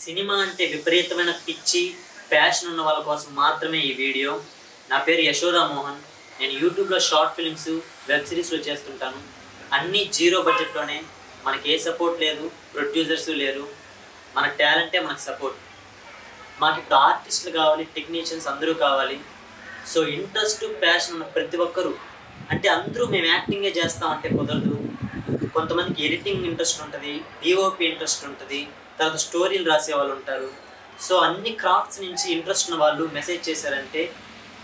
Cinema అంటే విపరీతమైన పిచ్చి ప్యాషన్ ఉన్న వాళ్ళ కోసం మాత్రమే ఈ వీడియో. నా పేరు యశోదా మోహన్. నేను యూట్యూబ్లో షార్ట్ ఫిల్మ్స్, వెబ్ సిరీస్లో చేస్తుంటాను. అన్నీ జీరో బడ్జెట్లోనే. మనకి ఏ సపోర్ట్ లేదు, ప్రొడ్యూసర్స్ లేరు. మన టాలెంటే మనకు సపోర్ట్. మాకు ఇప్పుడు ఆర్టిస్టులు కావాలి, టెక్నీషియన్స్ అందరూ కావాలి. సో ఇంట్రెస్ట్, ప్యాషన్ ఉన్న ప్రతి ఒక్కరూ, అంటే అందరూ మేము యాక్టింగే చేస్తామంటే కుదరదు. కొంతమందికి ఎడిటింగ్ ఇంట్రెస్ట్ ఉంటుంది, డిఓపి ఇంట్రెస్ట్ ఉంటుంది, తర్వాత స్టోరీలు రాసే వాళ్ళు ఉంటారు. సో అన్ని క్రాఫ్ట్స్ నుంచి ఇంట్రెస్ట్ ఉన్న వాళ్ళు మెసేజ్ చేశారంటే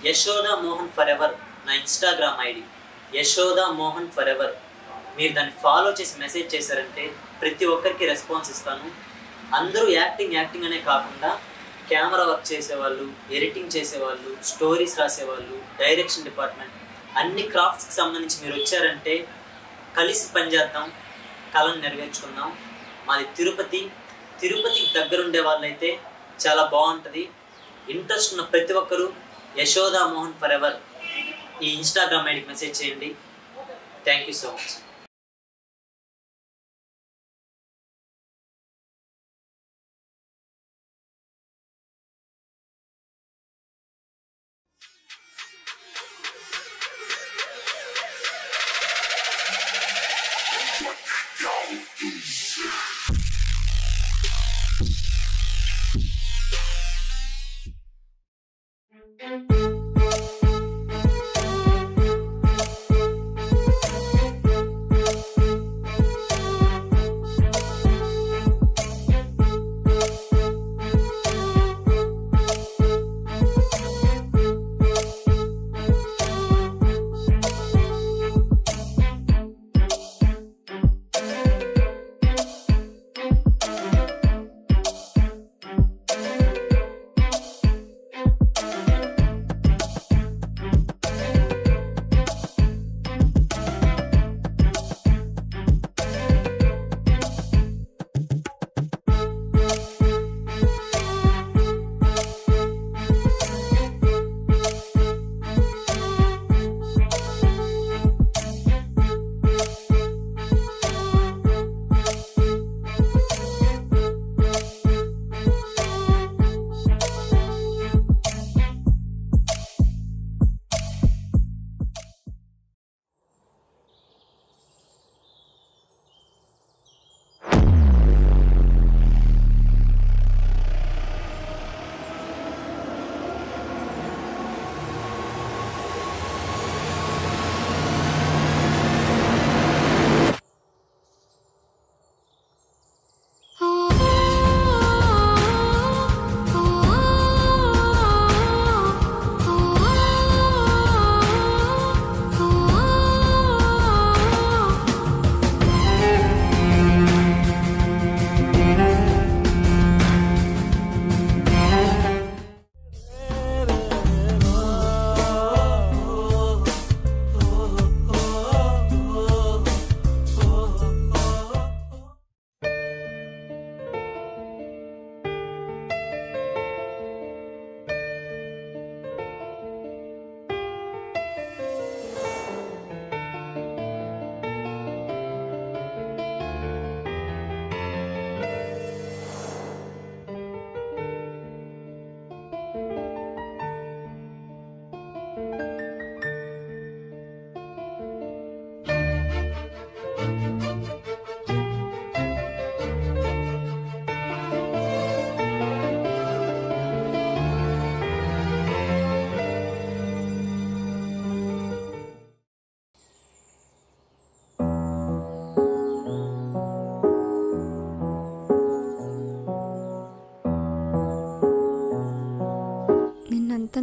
యశోదా మోహన్ ఫర్ ఎవర్ నా Instagram ID Yashoda Mohan for ever. మీరు దాన్ని ఫాలో చేసి మెసేజ్ చేశారంటే ప్రతి ఒక్కరికి రెస్పాన్స్ ఇస్తాను. అందరూ యాక్టింగ్ అనే కాకుండా కెమెరా వర్క్ చేసేవాళ్ళు, ఎడిటింగ్ చేసేవాళ్ళు, స్టోరీస్ రాసేవాళ్ళు, డైరెక్షన్ డిపార్ట్మెంట్, అన్ని క్రాఫ్ట్స్కి సంబంధించి మీరు వచ్చారంటే కలిసి పనిచేద్దాం, కళను నెరవేర్చుకుందాం. మాది తిరుపతికి దగ్గరుండే వాళ్ళైతే చాలా బాగుంటుంది. ఇంట్రెస్ట్ ఉన్న ప్రతి ఒక్కరూ యశోదా మోహన్ ఫర్ ఎవర్ ఈ ఇన్స్టాగ్రామ్ ఐడికి మెసేజ్ చేయండి. Thank you so much.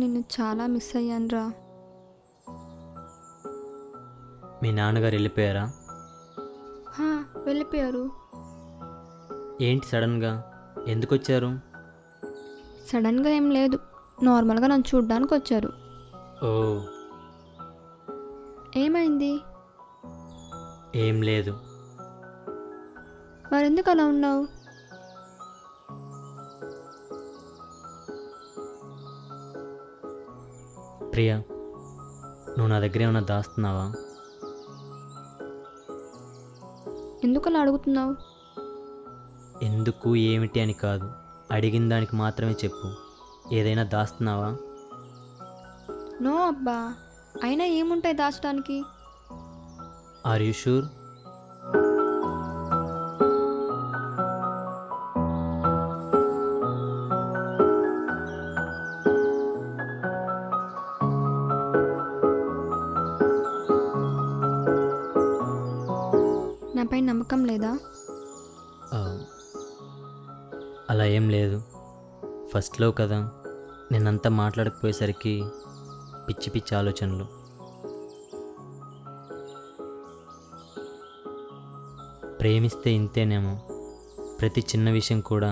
నిన్ను చాలా మిస్ అయ్యానురా. మీ నాన్నగారు వెళ్ళిపోయారా? వెళ్ళిపోయారు. ఏంటి సడన్గా ఎందుకు వచ్చారు? సడన్గా ఏం లేదు, నార్మల్గా నన్ను చూడ్డానికి వచ్చారు. ఓ, ఏమైంది? ఏం లేదు. మరెందుకు అలా ఉన్నావు? ప్రియా, నువ్వు నా దగ్గర ఏమైనా దాస్తున్నావా? ఎందుకు అలా అడుగుతున్నావు? ఎందుకు ఏమిటి అని కాదు, అడిగిన దానికి మాత్రమే చెప్పు. ఏదైనా దాస్తున్నావా? నో అబ్బా, అయినా ఏముంటాయి దాచడానికి? Are you sure? నాపై నమ్మకం లేదా? అలా ఏం లేదు. ఫస్ట్లో కదా, నేనంతా మాట్లాడకపోయేసరికి పిచ్చి పిచ్చి ఆలోచనలు. ప్రేమిస్తే ఇంతేనేమో. ప్రతి చిన్న విషయం కూడా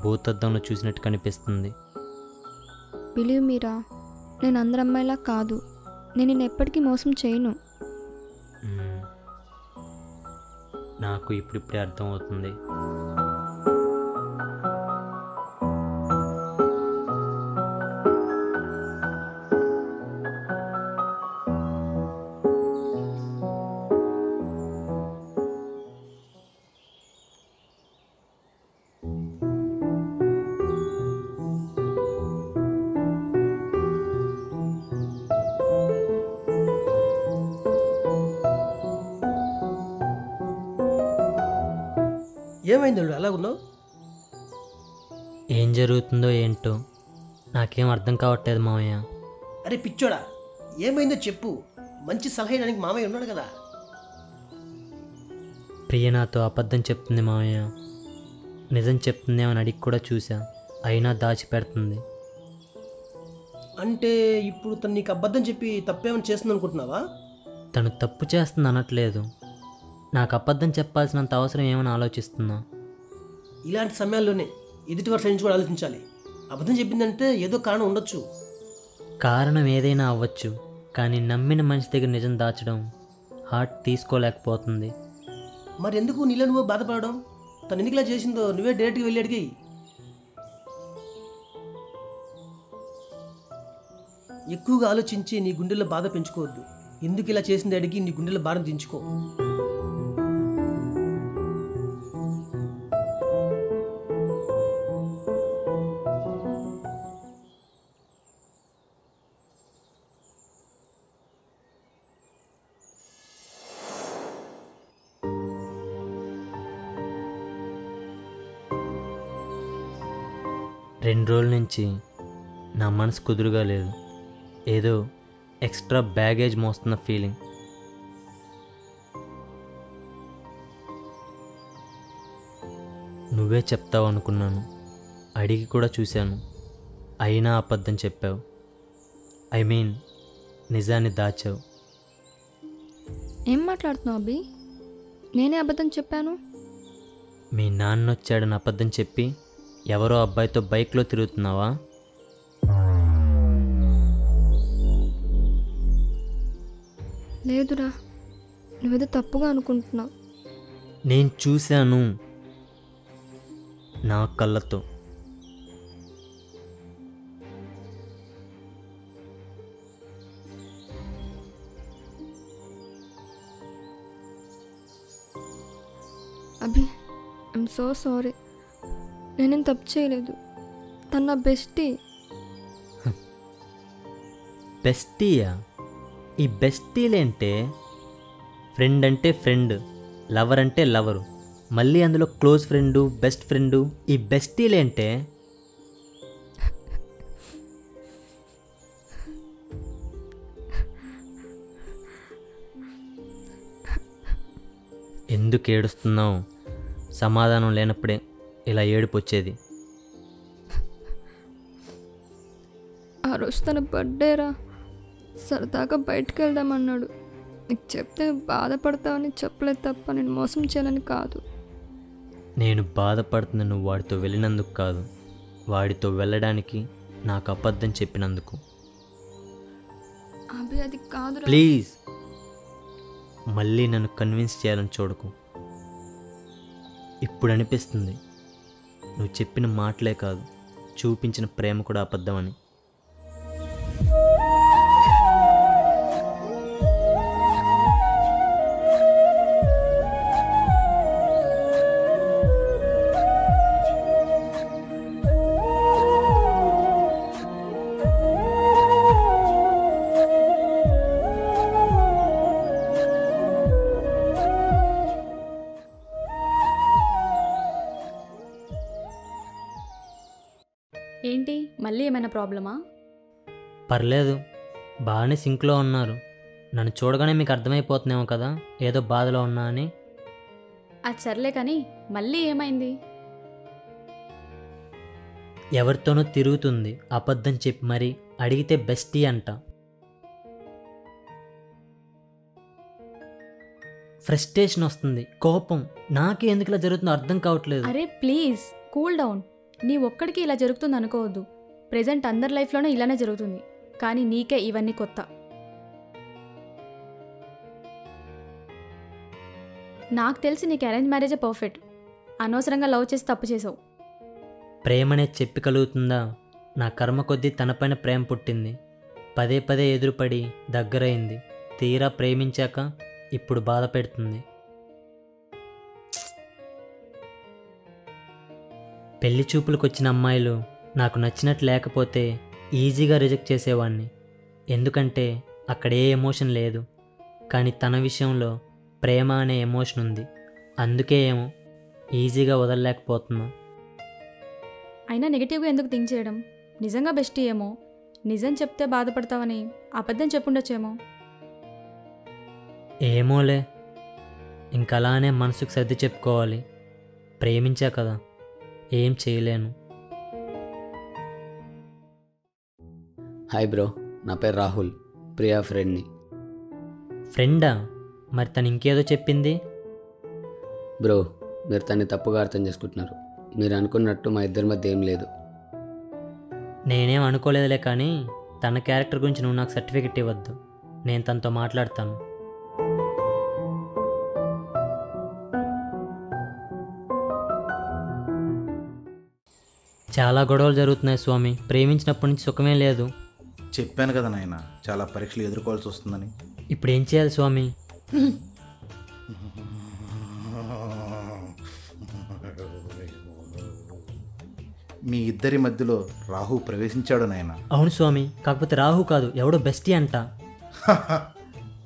భూతద్దంలో చూసినట్టు కనిపిస్తుంది. బిలీవ్ మీరా, నేను అందరి అమ్మాయిలా కాదు. నేను నిన్ను ఎప్పటికీ మోసం చేయను. నాకు ఇప్పుడిప్పుడే అర్థమవుతుంది. ఏమైంది అలా ఉన్నావు? ఏం జరుగుతుందో ఏంటో నాకేం అర్థం కావట్లేదు మామయ్య. అరే పిచ్చోడా, ఏమైందో చెప్పు. మంచి సలహా ఇవ్వడానికి మామయ్య ఉన్నాడు కదా. ప్రియ నాతో అబద్ధం చెప్తుంది మామయ్య. నిజం చెప్తుందేమని అడిగి కూడా చూసా, అయినా దాచిపెడుతుంది. అంటే ఇప్పుడు తను నీకు అబద్ధం చెప్పి తప్పేమని చేస్తుంది అనుకుంటున్నావా? తను తప్పు చేస్తుంది అనట్లేదు, నాకు అబద్ధం చెప్పాల్సినంత అవసరం ఏమని ఆలోచిస్తున్నా. ఇలాంటి సమయాల్లోనే ఎదుటివారి సైన్స్ కూడా ఆలోచించాలి. అబద్ధం చెప్పిందంటే ఏదో కారణం ఉండొచ్చు. కారణం ఏదైనా అవ్వచ్చు, కానీ నమ్మిన మనిషి దగ్గర నిజం దాచడం హార్ట్ తీసుకోలేకపోతుంది. మరి ఎందుకు నీలో నువ్వు బాధపడడం? తను ఎందుకు ఇలా చేసిందో నువ్వే డైరెక్ట్గా వెళ్ళి అడిగి. ఎక్కువగా ఆలోచించి నీ గుండెల్లో బాధ పెంచుకోవద్దు. ఎందుకు ఇలా చేసింది అడిగి నీ గుండెల్లో భారం దించుకో. రెండు రోజుల నుంచి నా మనసు కుదురుగా లేదు. ఏదో ఎక్స్ట్రా బ్యాగేజ్ మోస్తున్న ఫీలింగ్. నువ్వే చెప్తావు అనుకున్నాను, అడిగి కూడా చూశాను, అయినా అబద్ధం చెప్పావు. ఐ మీన్ నిజాన్ని దాచావు. ఏం మాట్లాడుతున్నావు అబ్బి? నేనే అబద్ధం చెప్పాను? మీ నాన్న వచ్చాడని అబద్ధం చెప్పి ఎవరో అబ్బాయితో బైక్లో తిరుగుతున్నావా? లేదురా, నువ్వేదో తప్పుగా అనుకుంటున్నావు. నేను చూశాను నా కళ్ళతో. అభి, ఐఎమ్ సో సారీ. నేనేం తప్పు చేయలేదు. తను నా బెస్టీ. బెస్టీయా? ఈ బెస్టీలేంటే? ఫ్రెండ్ అంటే ఫ్రెండ్, లవర్ అంటే లవరు, మళ్ళీ అందులో క్లోజ్ ఫ్రెండు, బెస్ట్ ఫ్రెండు. ఈ బెస్టీలేంటే? ఎందుకు ఏడుస్తున్నావు? సమాధానం లేనప్పుడే ఇలా ఏడుపు వచ్చేది. ఆ రోజు తన బర్త్డేరా, సరదాగా బయటకు వెళ్దామన్నాడు. నీకు చెప్తే బాధపడతావని చెప్పలేదు తప్ప నేను మోసం చేయాలని కాదు. నేను బాధపడుతున్న నువ్వు వాడితో వెళ్ళినందుకు కాదు, వాడితో వెళ్ళడానికి నాకు అబద్ధం చెప్పినందుకు. అభి అది కాదురా. ప్లీజ్ మళ్ళీ నన్ను కన్విన్స్ చేయాలని చూడకు. ఇప్పుడు అనిపిస్తుంది నువ్వు చెప్పిన మాటలే కాదు, చూపించిన ప్రేమ కూడా అబద్ధమని. ఏంటి మళ్ళీ ఏమైనా ప్రాబ్లమా? పర్లేదు, బాగానే సింక్లో ఉన్నారు. నన్ను చూడగానే మీకు అర్థమైపోతుందేమో కదా ఏదో బాధలో ఉన్నా అని. అది సర్లే కానీ మళ్ళీ ఏమైంది? ఎవరితోనో తిరుగుతుంది, అబద్ధం చెప్పి మరి అడిగితే బెస్టీ అంట. ఫ్రస్ట్రేషన్ వస్తుంది, కోపం. నాకే ఎందుకు ఇలా జరుగుతుందో అర్థం కావట్లేదు. అరే ప్లీజ్ కూల్ డౌన్. నీ ఒక్కడికి ఇలా జరుగుతుంది అనుకోవద్దు. ప్రెజెంట్ అందరి లైఫ్లోనే ఇలానే జరుగుతుంది, కానీ నీకే ఇవన్నీ కొత్త. నాకు తెలిసి నీకు అరేంజ్ మ్యారేజే పర్ఫెక్ట్. అనవసరంగా లవ్ చేసి తప్పు చేసావు. ప్రేమనే చెప్పి కలుగుతుందా? నా కర్మ కొద్దీ తనపైన ప్రేమ పుట్టింది. పదే పదే ఎదురుపడి దగ్గరైంది. తీరా ప్రేమించాక ఇప్పుడు బాధ పెడుతుంది. పెళ్లి చూపులకు వచ్చిన అమ్మాయిలు నాకు నచ్చినట్టు లేకపోతే ఈజీగా రిజెక్ట్ చేసేవాడిని, ఎందుకంటే అక్కడ ఏ ఎమోషన్ లేదు. కానీ తన విషయంలో ప్రేమ అనే ఎమోషన్ ఉంది. అందుకే ఏమో ఈజీగా వదలలేకపోతున్నా. అయినా నెగిటివ్గా ఎందుకు థింక్ చేయడం? నిజంగా బెస్ట్ ఏమో. నిజం చెప్తే బాధపడతావని అబద్ధం చెప్పుండొచ్చేమో. ఏమోలే, ఇంకలానే మనసుకు సర్ది చెప్పుకోవాలి. ప్రేమించా కదా, ఏం చేయలేను. హాయ్ బ్రో, నా పేరు రాహుల్, ప్రియా ఫ్రెండ్ని. ఫ్రెండా? మరి తను ఇంకేదో చెప్పింది. బ్రో, మీరు తన్ని తప్పుగా అర్థం చేసుకుంటున్నారు. మీరు అనుకున్నట్టు మా ఇద్దరి మధ్య ఏం లేదు. నేనేం అనుకోలేదులే, కానీ తన క్యారెక్టర్ గురించి నువ్వు నాకు సర్టిఫికెట్ ఇవ్వద్దు. నేను తనతో మాట్లాడతాను. చాలా గొడవలు జరుగుతున్నాయి స్వామి. ప్రేమించినప్పటి నుంచి సుఖమే లేదు. చెప్పాను కదా నాయన, చాలా పరీక్షలు ఎదుర్కోవాల్సి వస్తుందని. ఇప్పుడు ఏం చేయాలి స్వామి? మీ ఇద్దరి మధ్యలో రాహు ప్రవేశించాడు నాయన. అవును స్వామి, కాకపోతే రాహు కాదు, ఎవడో బెస్టీ అంట.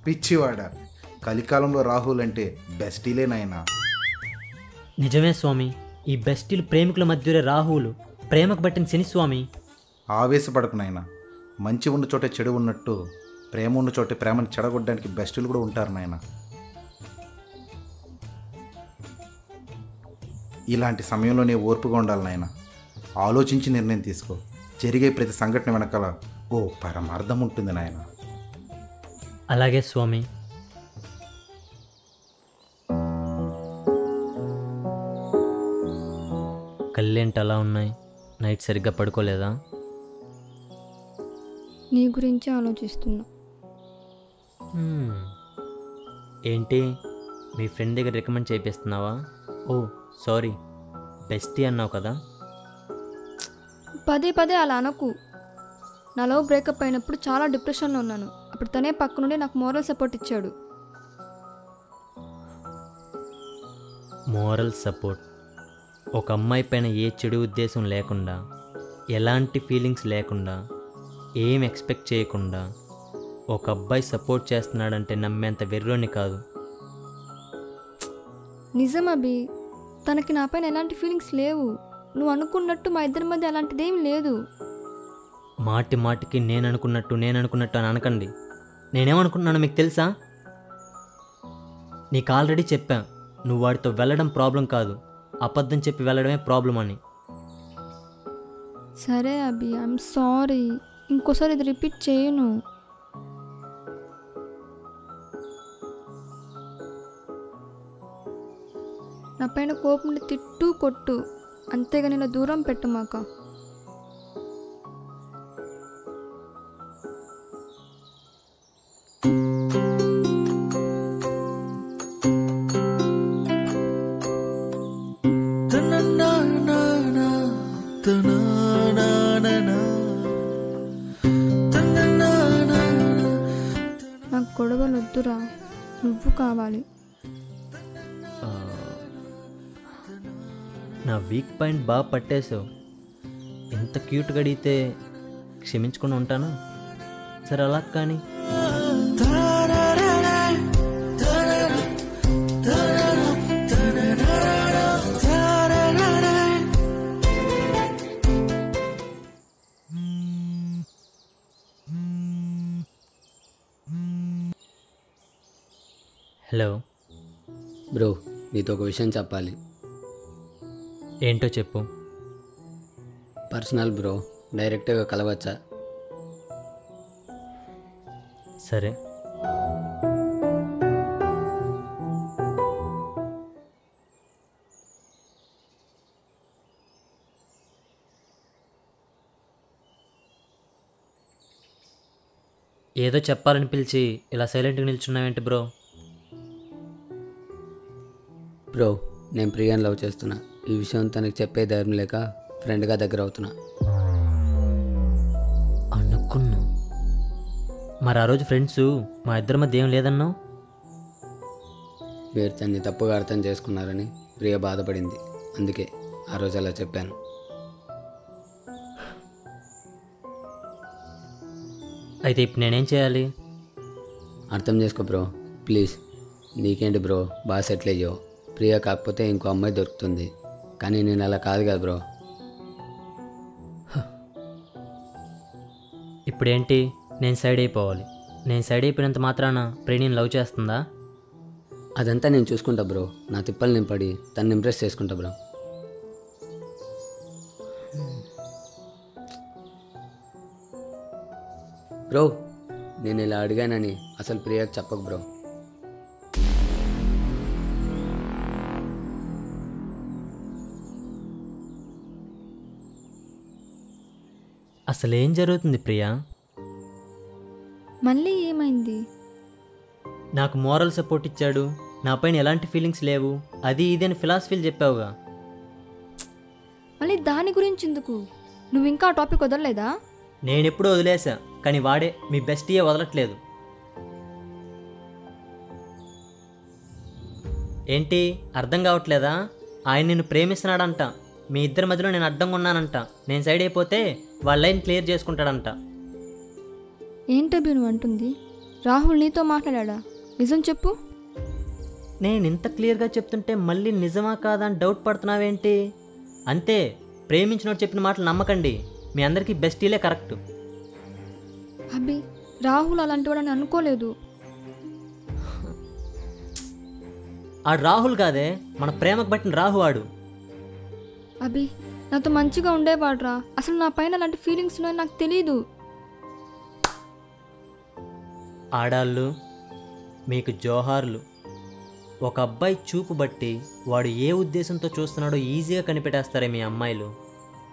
పిచ్చివాడ, కలికాలంలో రాహుల్ అంటే బెస్టీలే నాయన. నిజమే స్వామి, ఈ బెస్టీలు ప్రేమికుల మధ్యలో రాహువులు. ప్రేమకు పట్టిన శని స్వామి. ఆవేశపడకు నాయన. మంచి ఉన్న చోటే చెడు ఉన్నట్టు ప్రేమ ఉన్న చోటే ప్రేమను చెడగొట్టడానికి బెస్టీలు కూడా ఉంటారు నాయన. ఇలాంటి సమయంలోనే ఓర్పుగా ఉండాలి నాయన. ఆలోచించి నిర్ణయం తీసుకో. జరిగే ప్రతి సంఘటన వెనకాల ఓ పరమార్థం ఉంటుంది నాయన. అలాగే స్వామి. కళ్ళేంటి అలా ఉన్నాయి? నైట్ సరిగ్గా పడుకోలేదా? నీ గురించే ఆలోచిస్తున్నా. ఏంటి, మీ ఫ్రెండ్ దగ్గర రికమెండ్ చేపిస్తున్నావా? ఓ సారీ, బెస్టీ అన్నావు కదా. పదే పదే అలా అనకు. నా లవ్ బ్రేకప్ అయినప్పుడు చాలా డిప్రెషన్లో ఉన్నాను. అప్పుడు తనే పక్క నుండి నాకు మోరల్ సపోర్ట్ ఇచ్చాడు. Moral support? ఒక అమ్మాయి పైన ఏ చెడు ఉద్దేశం లేకుండా, ఎలాంటి ఫీలింగ్స్ లేకుండా, ఏం ఎక్స్పెక్ట్ చేయకుండా ఒక అబ్బాయి సపోర్ట్ చేస్తున్నాడంటే నమ్మేంత వెర్రోని కాదు. నిజం అభి, తనకి నా పైన ఎలాంటి ఫీలింగ్స్ లేవు. నువ్వు అనుకున్నట్టు మా ఇద్దరి మధ్య అలాంటిదేం లేదు. మాటి మాటికి నేను అనుకున్నట్టు అని అనకండి. నేనేమనుకుంటున్నానో మీకు తెలుసా? నీకు ఆల్రెడీ చెప్పా, నువ్వు వాడితో వెళ్ళడం ప్రాబ్లం కాదు, అబద్ధం చెప్పి వెళ్ళడమే ప్రాబ్లం అని. సరే అభి, ఐఎమ్ సారీ. ఇంకోసారి ఇది రిపీట్ చేయను. నా పైన కోపంని తిట్టు కొట్టు, అంతేగా నేను దూరం పెట్టమాక. నాకు గొడవలు వద్దురా, నువ్వు కావాలి. నా వీక్ పాయింట్ బాగా పట్టేసావు. ఎంత క్యూట్గా అడిగితే క్షమించుకొని ఉంటాను. సరే అలా కానీ. హలో బ్రో నీతో ఒక విషయం చెప్పాలి. ఏంటో చెప్పు. పర్సనల్ బ్రో, డైరెక్ట్గా కలవచ్చా? సరే. ఏదో చెప్పాలని పిలిచి ఇలా సైలెంట్గా నిల్చున్నావేంటి బ్రో? బ్రో నేను ప్రియాని లవ్ చేస్తున్నా. ఈ విషయం తనకి చెప్పే ధైర్యం లేక ఫ్రెండ్గా దగ్గర అవుతున్నా. అనుకున్నా. మరి ఆ రోజు ఫ్రెండ్స్ మా ఇద్దరి మధ్య ఏం లేదన్నావు? మీరు తన్ని తప్పుగా అర్థం చేసుకున్నారని ప్రియ బాధపడింది. అందుకే ఆ రోజు అలా చెప్పాను. అయితే ఇప్పుడు నేనేం చేయాలి? అర్థం చేసుకో బ్రో ప్లీజ్. నీకేంటి బ్రో, బాగా సెటిల్ అయ్యావు. ప్రియ కాకపోతే ఇంకో అమ్మాయి దొరుకుతుంది. కానీ నేను అలా కాదు కదా బ్రో. ఇప్పుడేంటి, నేను సైడ్ అయిపోవాలి? నేను సైడ్ అయిపోయినంత మాత్రాన ప్రేణిని లవ్ చేస్తుందా? అదంతా నేను చూసుకుంటా బ్రో. నా తిప్పలు నేను పడి తను ఇంప్రెస్ చేసుకుంటా బ్రో. బ్రో నేను ఇలా అడిగానని అసలు ప్రియకి చెప్పకు బ్రో. అసలేం జరుగుతుంది ప్రియా? మళ్ళీ ఏమైంది? నాకు మోరల్ సపోర్ట్ ఇచ్చాడు, నా పైన ఎలాంటి ఫీలింగ్స్ లేవు, అది ఇది అని ఫిలాసఫీలు చెప్పావుగా. మళ్ళీ దాని గురించి ఎందుకు? నువ్వు ఇంకా ఆ టాపిక్ వదలలేదా? నేనెప్పుడూ వదిలేసా, కానీ వాడే మీ బెస్టీయే వదలట్లేదు. ఏంటి అర్థం కావట్లేదా? ఆయన నిన్ను ప్రేమిస్తున్నాడంట. మీ ఇద్దరి మధ్యలో నేను అడ్డంగా ఉన్నానంట. నేను సైడ్ అయిపోతే వాళ్ళ లైన్ క్లియర్ చేసుకుంటాడంట. ఏంటబ్బి నువ్వు అంటుంది? రాహుల్ నీతో మాట్లాడా? నిజం చెప్పు. నేను ఇంత క్లియర్గా చెప్తుంటే మళ్ళీ నిజమా కాదా అని డౌట్ పడుతున్నావేంటి? అంతే, ప్రేమించినోడు చెప్పిన మాటలు నమ్మకండి. మీ అందరికీ బెస్టీలే కరెక్ట్. అబ్బి రాహుల్ అలాంటి వాడని అనుకోలేదు. ఆ రాహుల్ కాదే, మన ప్రేమకు పట్టిన రాహు ఆడు. అబ్బి నాతో మంచిగా ఉండేవాడ్రా. అసలు నా పైన అలాంటి ఫీలింగ్స్ ఉన్నాయని నాకు తెలీదు. ఆడాళ్ళు మీకు జోహార్లు. ఒక అబ్బాయి చూపు బట్టి వాడు ఏ ఉద్దేశంతో చూస్తున్నాడో ఈజీగా కనిపెట్టేస్తారే మీ అమ్మాయిలు.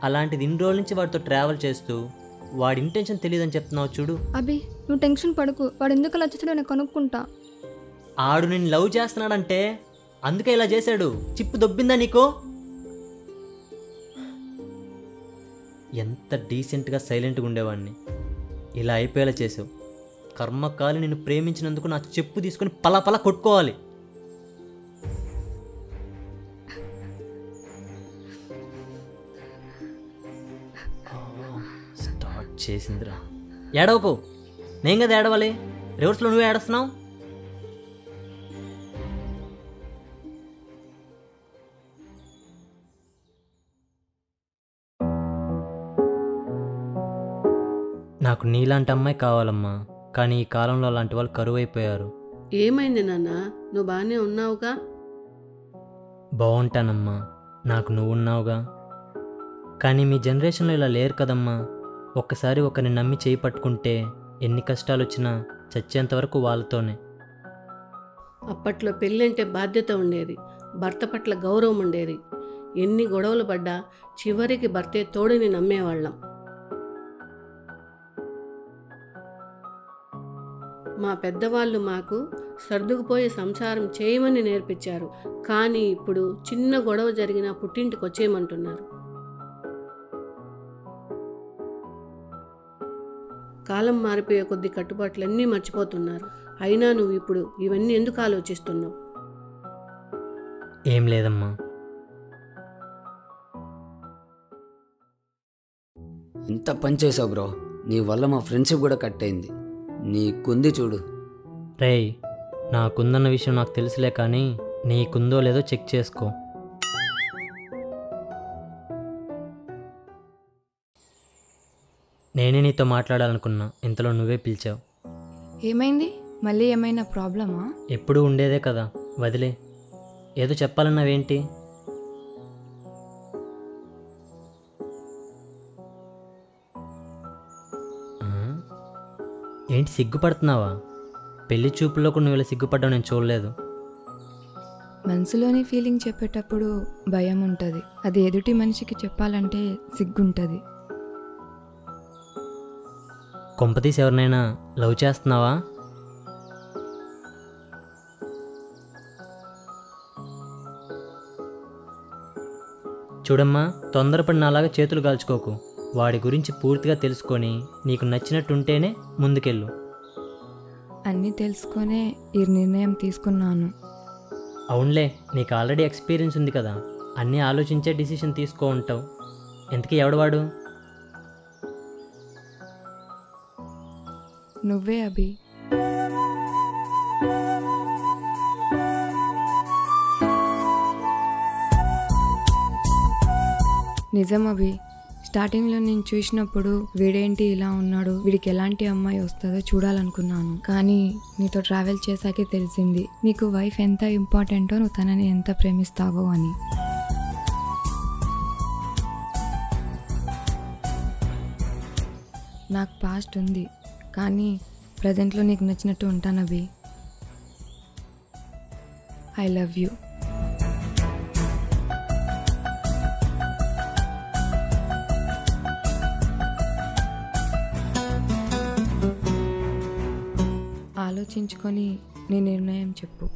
అలాంటిది ఇన్ని రోజుల నుంచి వాడితో ట్రావెల్ చేస్తూ వాడి ఇంటెన్షన్ తెలియదని చెప్తున్నావు చూడు. అబ్బి నువ్వు టెన్షన్ పడకు. వాడు ఎందుకు అలా చేసాడో నేను కనుక్కుంటా. ఆడు నిన్ను లవ్ చేస్తున్నాడంటే అందుకే ఇలా చేశాడు. చిప్పు దొబ్బిందా నీకు? ఎంత డీసెంట్గా సైలెంట్గా ఉండేవాడిని, ఇలా అయిపోయేలా చేసావు. కర్మకాలి నిన్ను ప్రేమించినందుకు నా చెప్పు తీసుకొని పలా కొట్టుకోవాలి. స్టార్ట్ చేసిందిరా. ఏడవకు, నేను కదా ఏడవాలి. రివర్స్లో నువ్వే ఏడుస్తున్నావు. నాకు నీలాంటి అమ్మాయి కావాలమ్మా, కానీ ఈ కాలంలో అలాంటి వాళ్ళు కరువైపోయారు. ఏమైంది నాన్న? నువ్వు బాగానే ఉన్నావుగా? బాగుంటానమ్మా, నాకు నువ్వున్నావుగా. కానీ మీ జనరేషన్లో ఇలా లేరు కదమ్మా. ఒక్కసారి ఒకరిని నమ్మి చేయి పట్టుకుంటే ఎన్ని కష్టాలు వచ్చినా చచ్చేంతవరకు వాళ్ళతోనే. అప్పట్లో పెళ్ళంటే బాధ్యత ఉండేది, భర్త పట్ల గౌరవం ఉండేది. ఎన్ని గొడవలు పడ్డా చివరికి భర్తే తోడుని నమ్మేవాళ్ళం. మా పెద్దవాళ్ళు మాకు సర్దుకుపోయి సంసారం చేయమని నేర్పించారు. కానీ ఇప్పుడు చిన్న గొడవ జరిగినా పుట్టింటికి వచ్చేయమంటున్నారు. కాలం మారిపోయే కొద్ది కట్టుబాట్లన్నీ మర్చిపోతున్నారు. అయినా నువ్వు ఇప్పుడు ఇవన్నీ ఎందుకు ఆలోచిస్తున్నావు? ఏం లేదమ్మా. ఇంత పని చేసావు బ్రో. నీ వల్ల మా ఫ్రెండ్షిప్ కూడా కట్ అయింది. నీకుంది చూడు. రేయ్, నాకుందన్న విషయం నాకు తెలుసులే, కానీ నీకుందో లేదో చెక్ చేసుకో. నేనే నీతో మాట్లాడాలనుకున్నా, ఇంతలో నువ్వే పిలిచావు. ఏమైంది? మళ్ళీ ఏమైనా ప్రాబ్లమా? ఎప్పుడు ఉండేదే కదా, వదిలే. ఏదో చెప్పాలన్నావేంటి? ఏంటి సిగ్గుపడుతున్నావా? పెళ్లి చూపుల్లో కూడా నువ్వు ఇలా సిగ్గుపడ్డావు నేను చూడలేదు. మనసులోని ఫీలింగ్ చెప్పేటప్పుడు భయం ఉంటుంది, అది ఎదుటి మనిషికి చెప్పాలంటే సిగ్గుంటుంది. కొంపతీసి ఎవరినైనా లవ్ చేస్తున్నావా? చూడమ్మా, తొందరపడి నాలాగా చేతులు కాల్చుకోకు. వాడి గురించి పూర్తిగా తెలుసుకొని నీకు నచ్చినట్టుంటేనే ముందుకెళ్ళు. అన్నీ తెలుసుకొనే ఈ నిర్ణయం తీసుకున్నాను. అవునులే, నీకు ఆల్రెడీ ఎక్స్పీరియన్స్ ఉంది కదా, అన్నీ ఆలోచించే డిసిషన్ తీసుకో ఉంటావు. ఎంతకీ ఎవడవాడు? నువ్వే అభి. నిజం అభి, స్టార్టింగ్లో నేను చూసినప్పుడు వీడేంటి ఇలా ఉన్నాడు, వీడికి ఎలాంటి అమ్మాయి వస్తుందో చూడాలనుకున్నాను. కానీ నీతో ట్రావెల్ చేశాకే తెలిసింది నీకు వైఫ్ ఎంత ఇంపార్టెంటో, నువ్వు తనని ఎంత ప్రేమిస్తావో అని. నాకు పాస్ట్ ఉంది, కానీ ప్రజెంట్లో నీకు నచ్చినట్టు ఉంటాను అభి. I love you. ఆలోచించుకొని నీ నిర్ణయం చెప్పు.